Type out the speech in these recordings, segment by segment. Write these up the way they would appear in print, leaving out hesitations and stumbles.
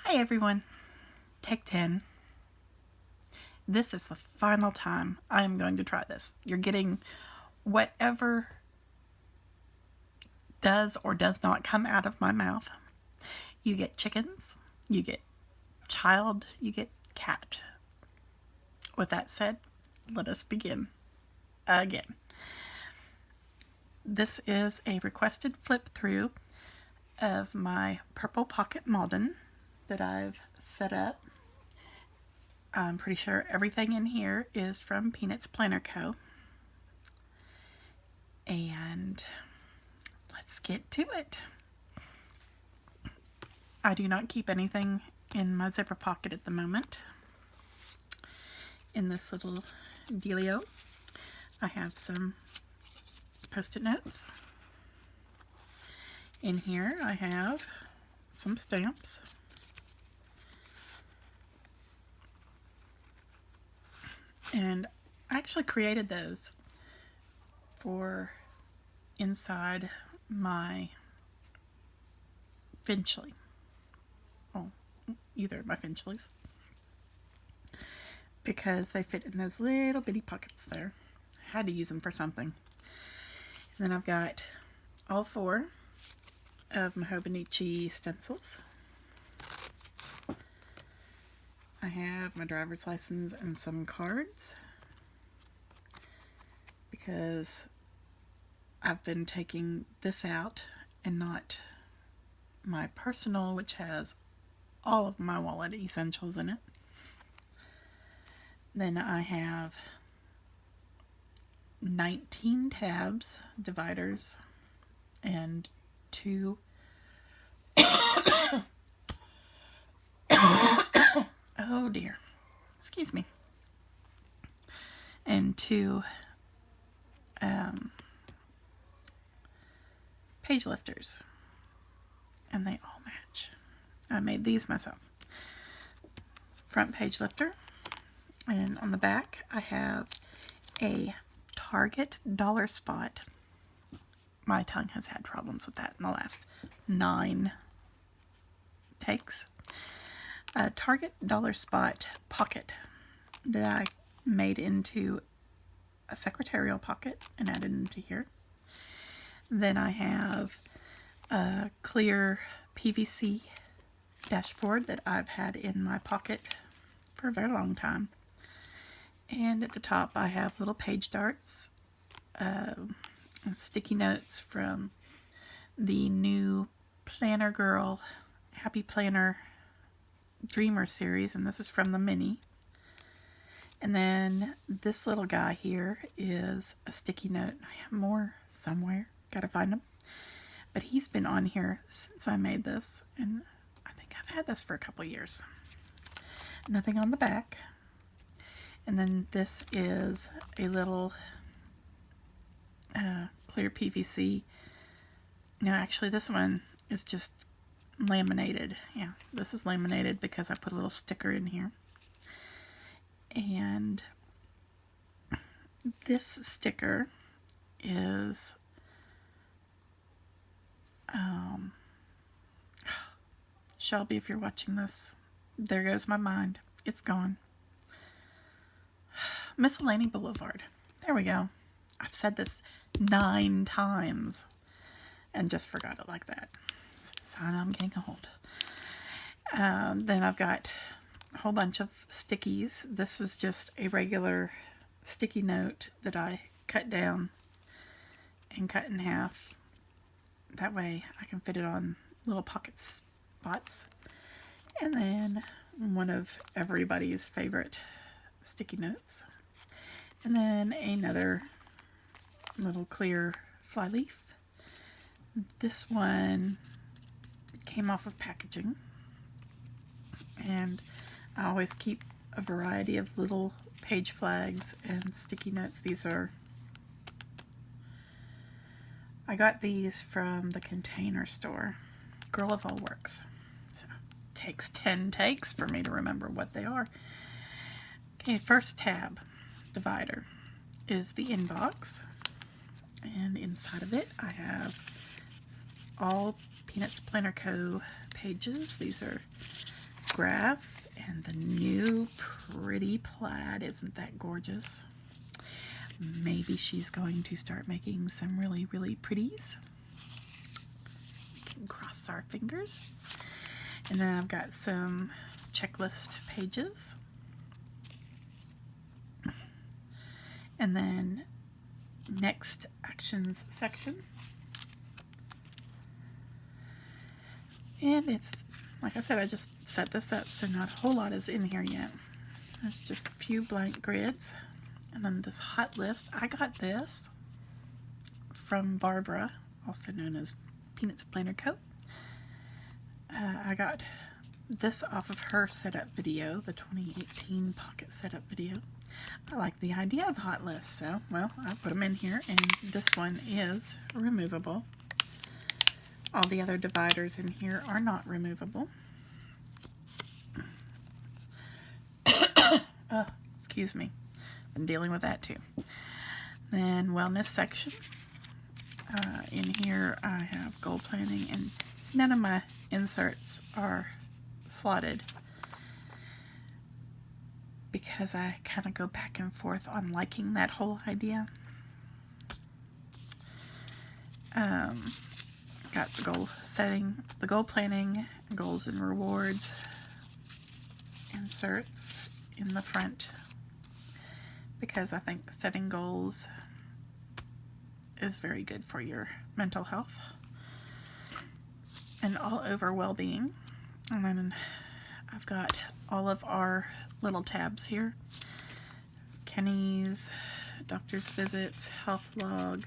Hi everyone, take 10. This is the final time I am going to try this. You're getting whatever does or does not come out of my mouth. You get chickens, you get child, you get cat. With that said, let us begin again. This is a requested flip through of my purple pocket Malden that I've set up. I'm pretty sure everything in here is from Peanuts Planner Co. And let's get to it. I do not keep anything in my zipper pocket at the moment. In this little dealio, I have some Post-it notes. In here I have some stamps. And I actually created those for inside my Finchley. Oh, either of my Finchleys. Because they fit in those little bitty pockets there. I had to use them for something. And then I've got all 4 of my Hobonichi stencils. I have my driver's license and some cards because I've been taking this out and not my personal, which has all of my wallet essentials in it. Then I have 19 tabs, dividers, and 2 oh dear, excuse me, and 2 page lifters, and they all match. I made these myself. Front page lifter, and on the back I have a Target dollar spot. My tongue has had problems with that in the last 9 takes. A Target dollar spot pocket that I made into a secretarial pocket and added into here. Then I have a clear PVC dashboard that I've had in my pocket for a very long time. And at the top I have little page darts, and sticky notes from the new Planner Girl Happy Planner Dreamer series, and this is from the mini. And then this little guy here is a sticky note. I have more somewhere, gotta find them, but he's been on here since I made this, and I think I've had this for a couple years. Nothing on the back. And then this is a little clear PVC. No, actually this one is just laminated. Yeah, this is laminated because I put a little sticker in here. And this sticker is Shelby, if you're watching this, there goes my mind. It's gone. Miscellany Boulevard. There we go. I've said this 9 times and just forgot it like that. It's a sign I'm getting old. Then I've got a whole bunch of stickies. This was just a regular sticky note that I cut down and cut in half. That way I can fit it on little pocket spots. And then one of everybody's favorite sticky notes. And then another little clear fly leaf. This one came off of packaging, and I always keep a variety of little page flags and sticky notes. I got these from the Container Store, Girl of All Works. So it takes 10 takes for me to remember what they are. Okay, first tab, divider, is the inbox, and inside of it I have all Peanuts Planner Co. pages. These are graph and the new pretty plaid. Isn't that gorgeous? Maybe she's going to start making some really, really pretties. We can cross our fingers. And then I've got some checklist pages. And then next actions section. And it's, like I said, I just set this up, so not a whole lot is in here yet. There's just a few blank grids. And then this hot list, I got this from Barbara, also known as Peanuts Planner Co. I got this off of her setup video, the 2018 pocket setup video. I like the idea of the hot list, so, well, I put them in here, and this one is removable. All the other dividers in here are not removable. Excuse me. I'm dealing with that too. Then wellness section. In here I have goal planning, and none of my inserts are slotted because I kind of go back and forth on liking that whole idea. Got the goal setting, the goal planning, goals and rewards inserts in the front, because I think setting goals is very good for your mental health and all over well-being. And then I've got all of our little tabs here. There's Kenny's, doctor's visits, health log,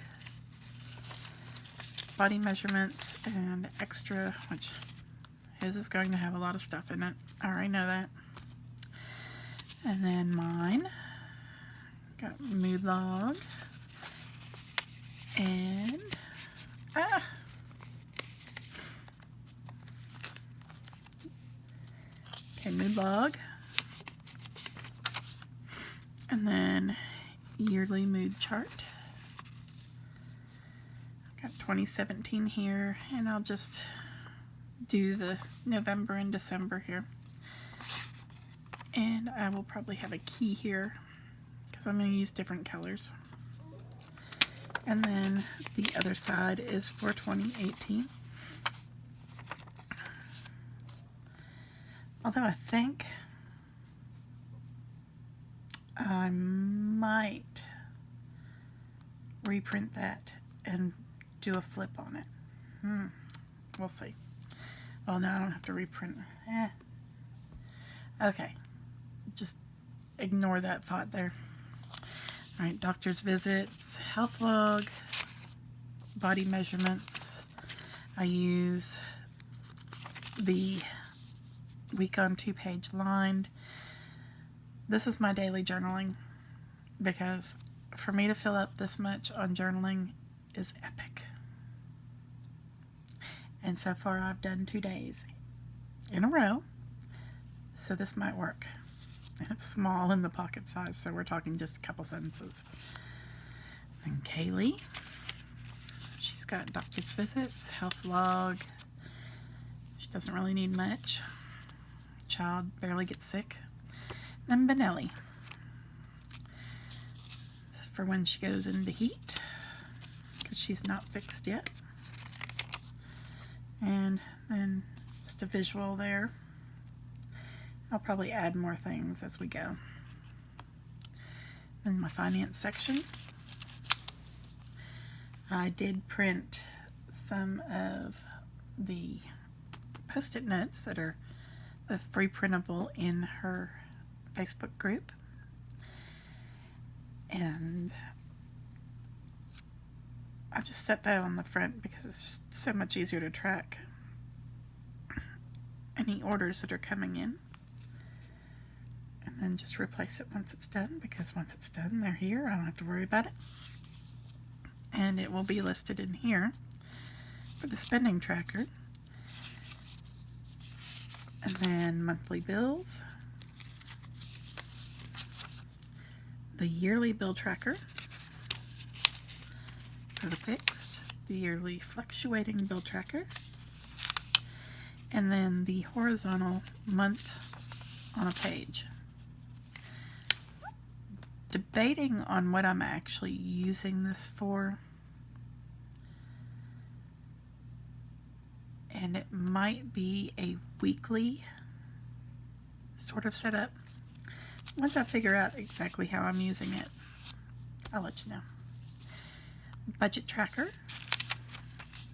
body measurements, and extra, which his is going to have a lot of stuff in it. I already know that. And then mine, got mood log, and okay, mood log, and then yearly mood chart. Got 2017 here, and I'll just do the November and December here. And I will probably have a key here because I'm going to use different colors. And then the other side is for 2018. Although I think I might reprint that and do a flip on it. We'll see. Well, now I don't have to reprint. Okay. Just ignore that thought there. Alright, doctor's visits, health log, body measurements. I use the week on 2-page lined. This is my daily journaling, because for me to fill up this much on journaling is epic. And so far I've done 2 days in a row, so this might work. And it's small in the pocket size, so we're talking just a couple sentences. And Kaylee, she's got doctor's visits, health log. She doesn't really need much. Child barely gets sick. And then Benelli. This is for when she goes into heat, because she's not fixed yet. And then just a visual there. I'll probably add more things as we go. In my finance section, I did print some of the post-it notes that are the free printable in her Facebook group. And I just set that on the front because it's just so much easier to track any orders that are coming in. And then just replace it once it's done, because once it's done, they're here. I don't have to worry about it. And it will be listed in here for the spending tracker. And then monthly bills, the yearly bill tracker for the fixed, the yearly fluctuating bill tracker, and then the horizontal month on a page. Debating on what I'm actually using this for, and it might be a weekly sort of setup. Once I figure out exactly how I'm using it, I'll let you know. Budget tracker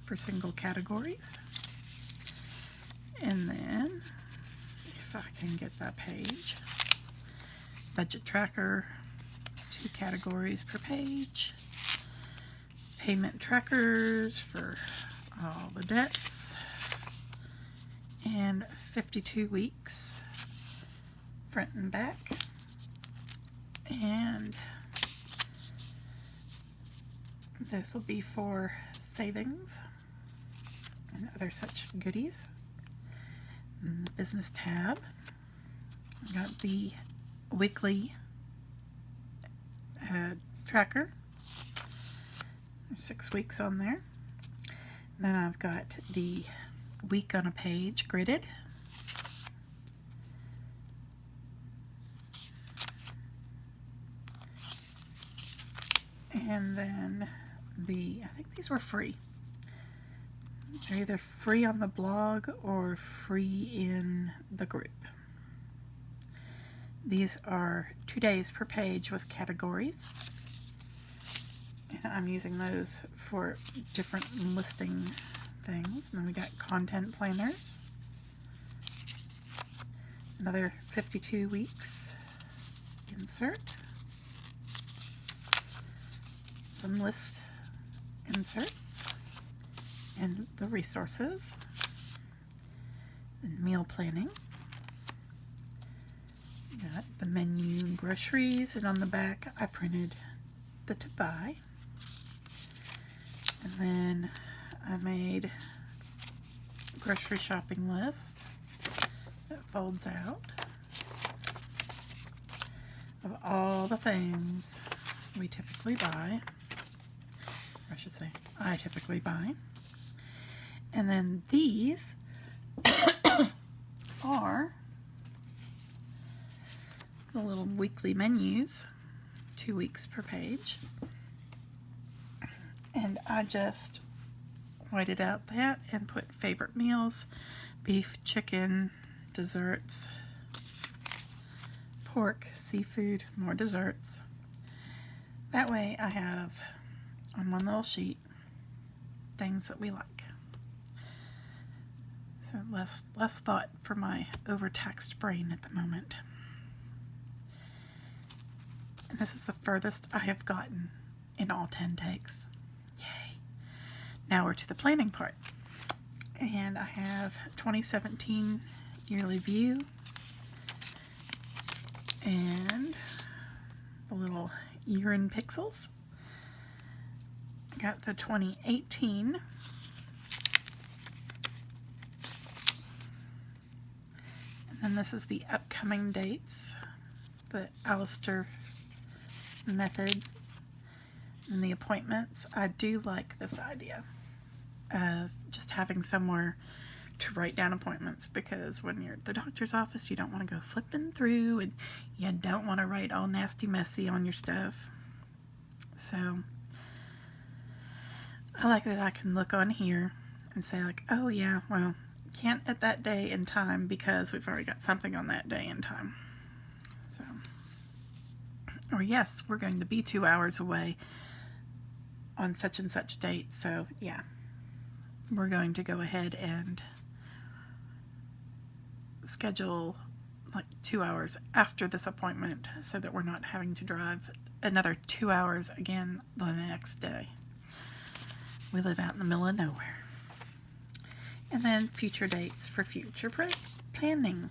for single categories. And then, if I can get that page, budget tracker, 2 categories per page. Payment trackers for all the debts. And 52 weeks, front and back. And this will be for savings and other such goodies. And the business tab. I've got the weekly tracker. There's 6 weeks on there. And then I've got the week on a page gridded. And then I think these were free. They're either free on the blog or free in the group. These are 2 days per page with categories. And I'm using those for different listing things. And then we got content planners. Another 52 weeks insert. Some list inserts. And the resources. And meal planning. Got the menu and groceries, and on the back I printed the to buy. And then I made a grocery shopping list that folds out of all the things we typically buy, or I should say I typically buy. And then these are the little weekly menus, 2 weeks per page. And I just whited out that and put favorite meals, beef, chicken, desserts, pork, seafood, more desserts. That way I have on one little sheet things that we like. So less thought for my overtaxed brain at the moment. And this is the furthest I have gotten in all 10 takes. Yay. Now we're to the planning part. And I have 2017 yearly view. And the little year in pixels. Got the 2018. And then this is the upcoming dates. The Alistair method and the appointments. I do like this idea of just having somewhere to write down appointments, because when you're at the doctor's office you don't want to go flipping through and you don't want to write all nasty messy on your stuff. So I like that I can look on here and say like, oh yeah, well, can't at that day and time because we've already got something on that day and time. So, or yes, we're going to be 2 hours away on such and such date, so yeah, we're going to go ahead and schedule like 2 hours after this appointment so that we're not having to drive another 2 hours again the next day. We live out in the middle of nowhere. And then future dates for future planning.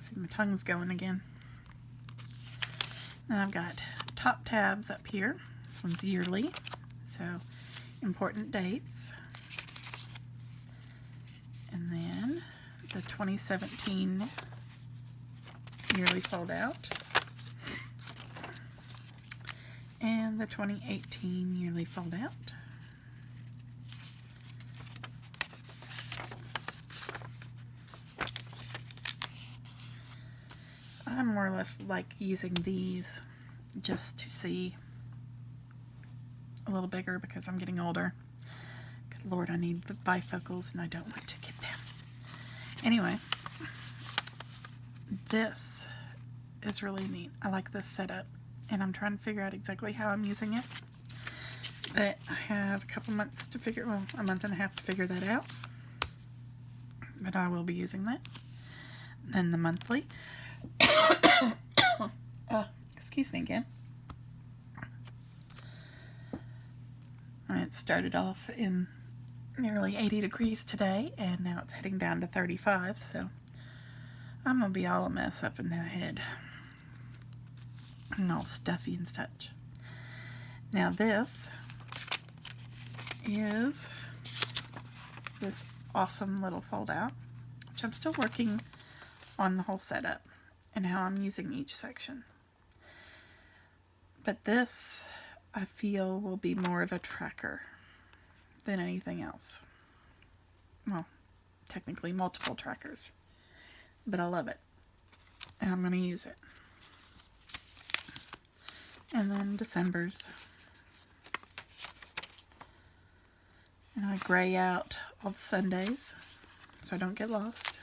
See, my tongue's going again. And I've got top tabs up here. This one's yearly, so important dates. And then the 2017 yearly fold out. And the 2018 yearly fold out. I more or less like using these just to see a little bigger because I'm getting older. Good Lord, I need the bifocals and I don't want to get them. Anyway, this is really neat. I like this setup, and I'm trying to figure out exactly how I'm using it. But I have a couple months to figure, well, a month and a half to figure that out. But I will be using that. Then the monthly. Excuse me again. It started off in nearly 80 degrees today, and now it's heading down to 35, so I'm going to be all a mess up in that head. And all stuffy and such. Now this is this awesome little fold out, which I'm still working on the whole setup and how I'm using each section. But this, I feel, will be more of a tracker than anything else. Well, technically multiple trackers, but I love it, and I'm going to use it. And then December's. And I gray out all the Sundays so I don't get lost,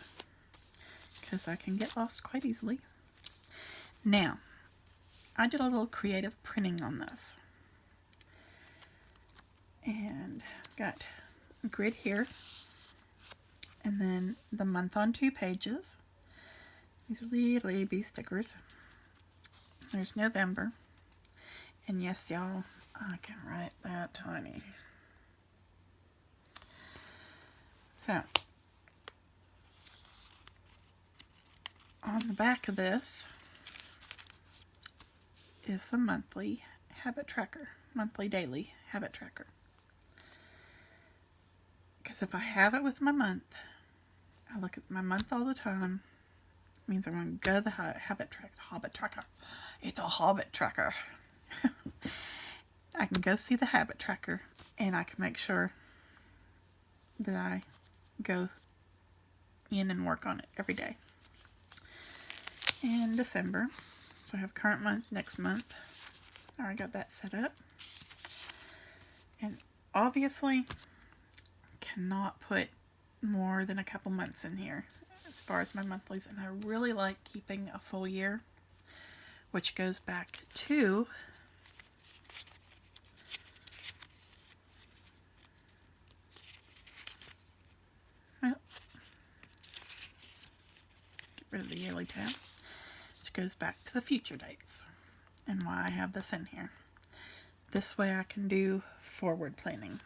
because I can get lost quite easily. Now, I did a little creative printing on this. And got a grid here. And then the month on 2 pages. These are little AB stickers. There's November. And yes, y'all, I can write that tiny. So, on the back of this is the monthly habit tracker, daily habit tracker. Because if I have it with my month, I look at my month all the time. It means I'm going to go to the habit tracker. It's a habit tracker. I can go see the habit tracker, and I can make sure that I go in and work on it every day. And December, so I have current month, next month. I already got that set up. And obviously, cannot put more than a couple months in here as far as my monthlies, and I really like keeping a full year, which goes back to rid of the yearly tab, which goes back to the future dates, and why I have this in here. This way I can do forward planning,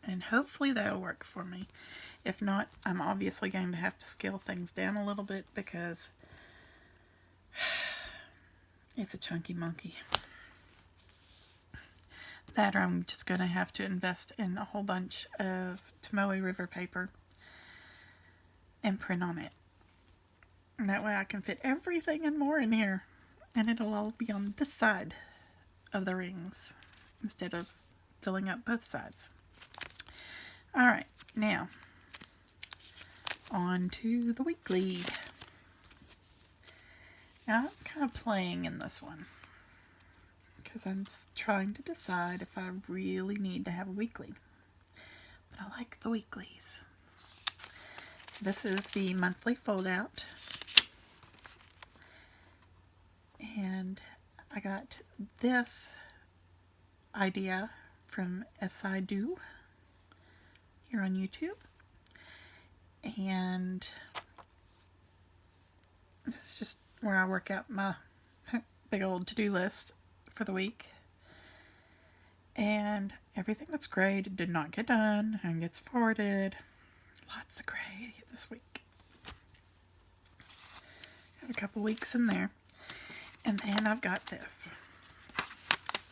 and hopefully that'll work for me. If not, I'm obviously going to have to scale things down a little bit because it's a chunky monkey. That, or I'm just going to have to invest in a whole bunch of Tomoe River paper and print on it. And that way I can fit everything and more in here. And it'll all be on this side of the rings instead of filling up both sides. Alright, now on to the weekly. Now I'm kind of playing in this one because I'm just trying to decide if I really need to have a weekly. But I like the weeklies. This is the monthly foldout. And I got this idea from SI Do here on YouTube. And this is just where I work out my big old to-do list for the week. And everything that's gray did not get done and gets forwarded. Lots of gray this week. Got a couple weeks in there. And then I've got this.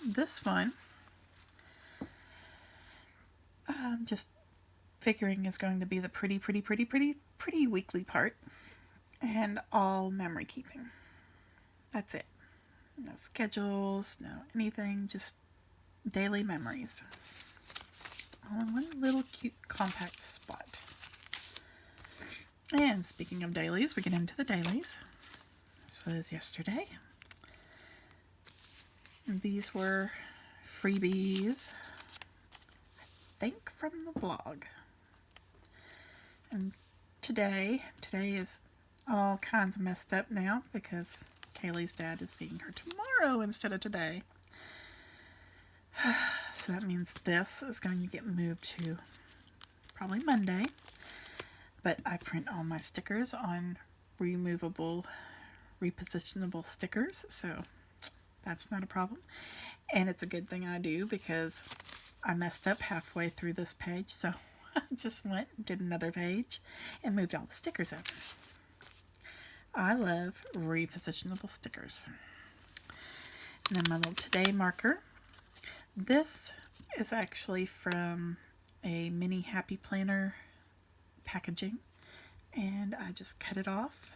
This one, I'm just figuring is going to be the pretty weekly part. And all memory keeping. That's it. No schedules, no anything, just daily memories. All in one little cute compact spot. And speaking of dailies, we get into the dailies. As was yesterday. These were freebies, I think from the blog. And today is all kinds of messed up now because Kaylee's dad is seeing her tomorrow instead of today. So that means this is going to get moved to probably Monday. But I print all my stickers on removable, repositionable stickers, so that's not a problem. And it's a good thing I do because I messed up halfway through this page, so I just went and did another page and moved all the stickers over. I love repositionable stickers. And then my little today marker. This is actually from a mini Happy Planner packaging, and I just cut it off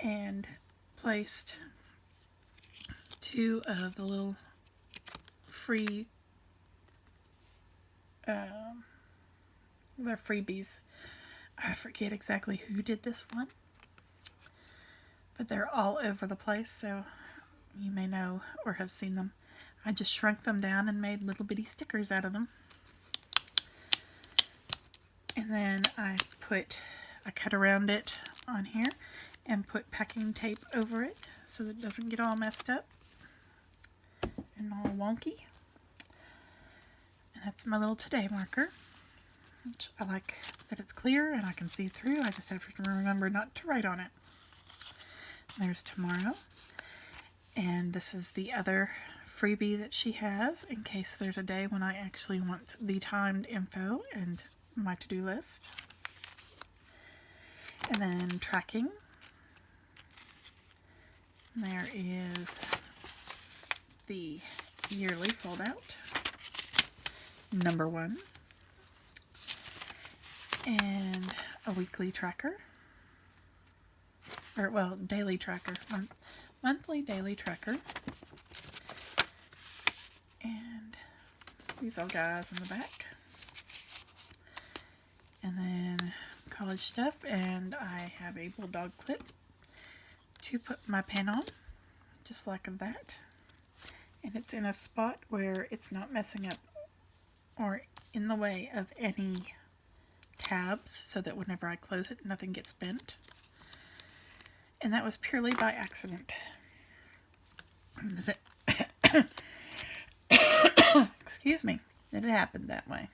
and placed 2 of the little free they're freebies. I forget exactly who did this one, but they're all over the place, so you may know or have seen them. I just shrunk them down and made little bitty stickers out of them. And then I cut around it on here and put packing tape over it so that it doesn't get all messed up and all wonky. And that's my little today marker, which I like that it's clear and I can see through. I just have to remember not to write on it. There's tomorrow. And this is the other freebie that she has in case there's a day when I actually want the timed info and my to-do list. And then tracking. There is the yearly foldout, number 1, and a weekly tracker, or well, daily tracker, monthly daily tracker, and these little guys in the back. And then college stuff, and I have a bulldog clip to put my pen on, just like that. And it's in a spot where it's not messing up or in the way of any tabs, so that whenever I close it, nothing gets bent. And that was purely by accident. Excuse me, it happened that way.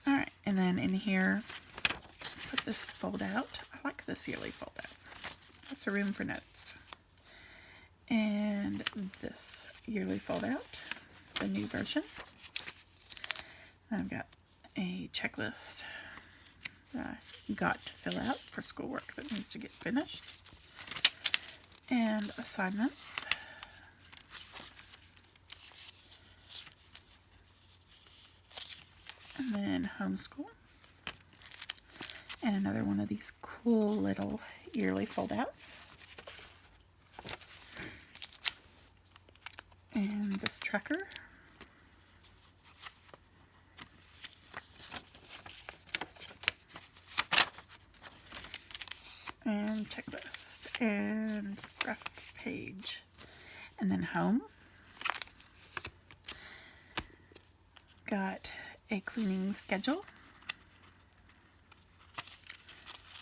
Alright, and then in here, put this fold out. I like this yearly fold out. That's a room for notes. And this yearly fold out, the new version. I've got a checklist that I got to fill out for schoolwork that needs to get finished. And assignments. And then homeschool. And another one of these cool little yearly foldouts. And this tracker. And checklist. And rough page. And then home. Got a cleaning schedule.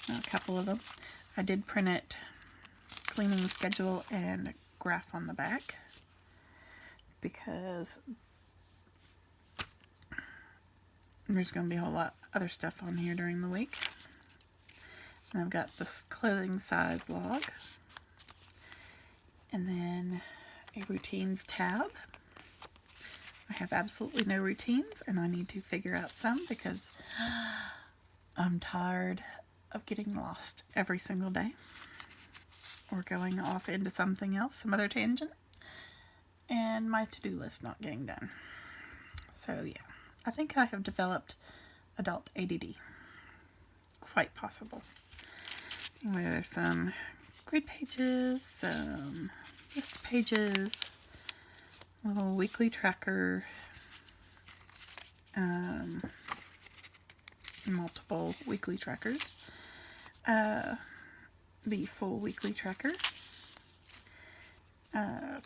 A couple of them. I did print it, cleaning schedule and graph on the back, because there's going to be a whole lot other stuff on here during the week. And I've got this clothing size log, and then a routines tab. I have absolutely no routines, and I need to figure out some because I'm tired of getting lost every single day or going off into something else, some other tangent, and my to-do list not getting done. So yeah, I think I have developed adult ADD. Quite possible. Anyway, there's some grid pages, some list pages, a little weekly tracker, multiple weekly trackers, the full weekly tracker,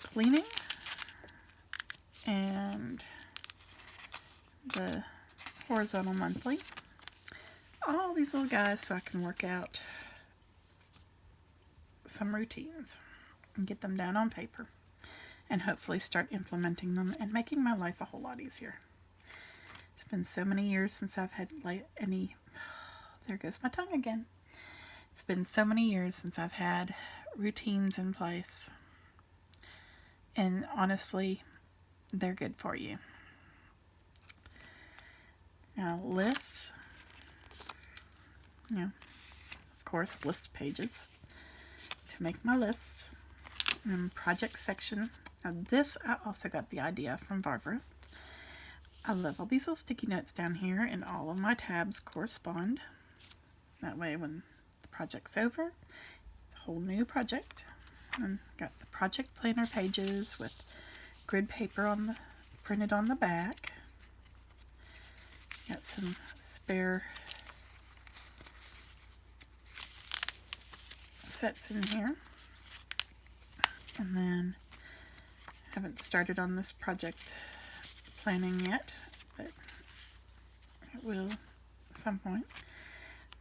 cleaning, and the horizontal monthly. All these little guys so I can work out some routines and get them down on paper and hopefully start implementing them and making my life a whole lot easier. It's been so many years since I've had any, there goes my tongue again. It's been so many years since I've had routines in place, and honestly, they're good for you. Now, lists, of course, list pages to make my lists, and project section. Now this, I also got the idea from Barbara. I love all these little sticky notes down here, and all of my tabs correspond. That way when the project's over, it's a whole new project. And got the project planner pages with grid paper printed on the back. Got some spare sets in here. And then haven't started on this project planning yet, but it will at some point.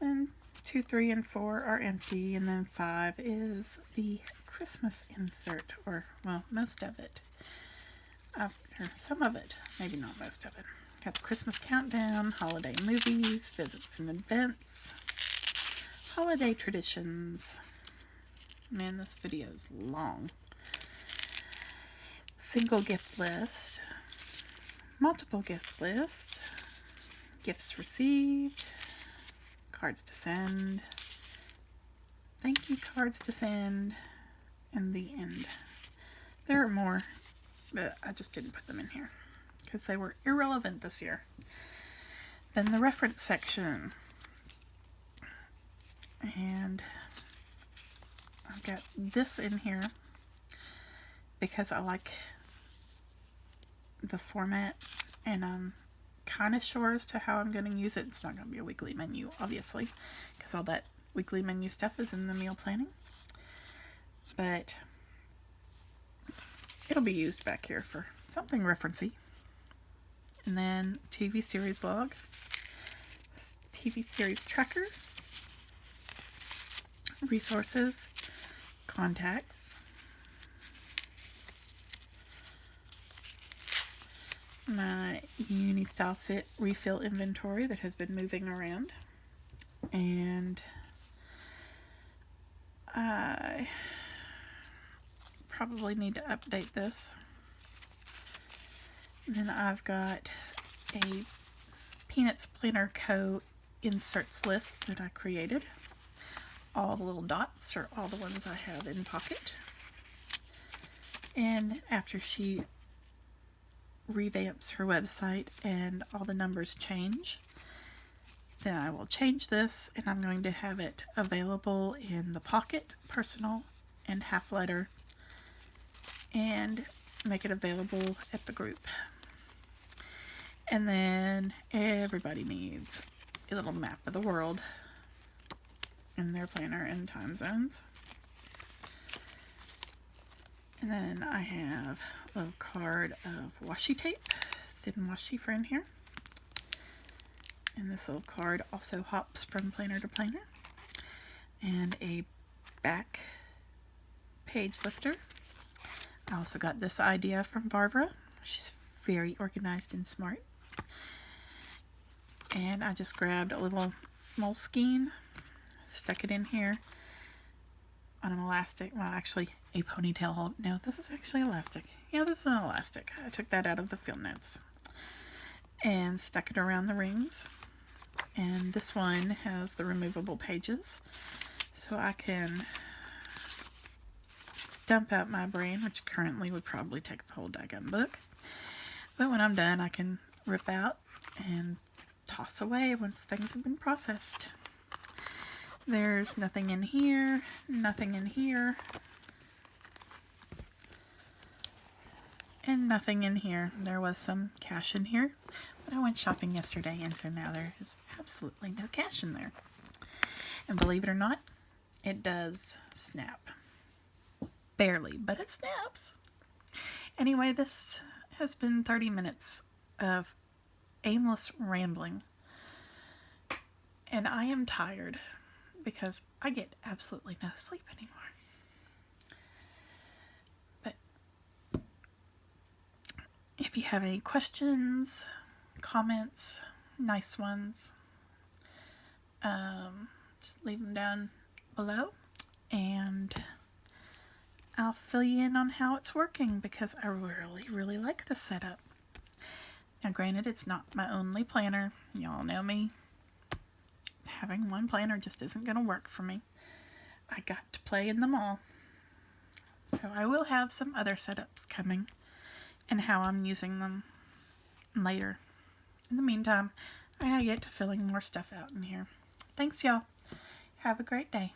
Then 2, 3, and 4 are empty, and then 5 is the Christmas insert, or well, most of it. Or some of it, maybe not most of it. Got the Christmas countdown, holiday movies, visits and events, holiday traditions. Man, this video is long. Single gift list, multiple gift list, gifts received, cards to send, thank you cards to send, and the end. There are more, but I just didn't put them in here because they were irrelevant this year. Then the reference section, and I've got this in here because I like the format, and I'm kind of sure as to how I'm going to use it. It's not going to be a weekly menu, obviously, because all that weekly menu stuff is in the meal planning. But it'll be used back here for something referencey. And then TV series log, TV series tracker, resources, contacts, my uni style fit refill inventory that has been moving around, and I probably need to update this. And then I've got a Peanuts Planner Co. inserts list that I created. All the little dots are all the ones I have in pocket. And after she revamps her website and all the numbers change, then I will change this, and I'm going to have it available in the pocket, personal, and half letter, and make it available at the group. And then everybody needs a little map of the world in their planner and time zones. And then I have a little card of washi tape, thin washi for in here. And this little card also hops from planner to planner. And a back page lifter. I also got this idea from Barbara. She's very organized and smart. And I just grabbed a little moleskine, stuck it in here on an elastic. Well, actually a ponytail hold. No, this is actually elastic. Yeah, this is an elastic. I took that out of the field notes and stuck it around the rings. And this one has the removable pages, so I can dump out my brain, which currently would probably take the whole daggum book. But when I'm done, I can rip out and toss away once things have been processed. There's nothing in here, nothing in here, and nothing in here. There was some cash in here, but I went shopping yesterday, and so now there is absolutely no cash in there. And believe it or not, it does snap. Barely, but it snaps. Anyway, this has been 30 minutes of aimless rambling. And I am tired because I get absolutely no sleep anymore. But if you have any questions, comments, nice ones, just leave them down below and I'll fill you in on how it's working because I really like this setup. Now granted, it's not my only planner. Y'all know me. Having one planner just isn't going to work for me. I got to play in them all. So I will have some other setups coming and how I'm using them later. In the meantime, I get to filling more stuff out in here. Thanks, y'all. Have a great day.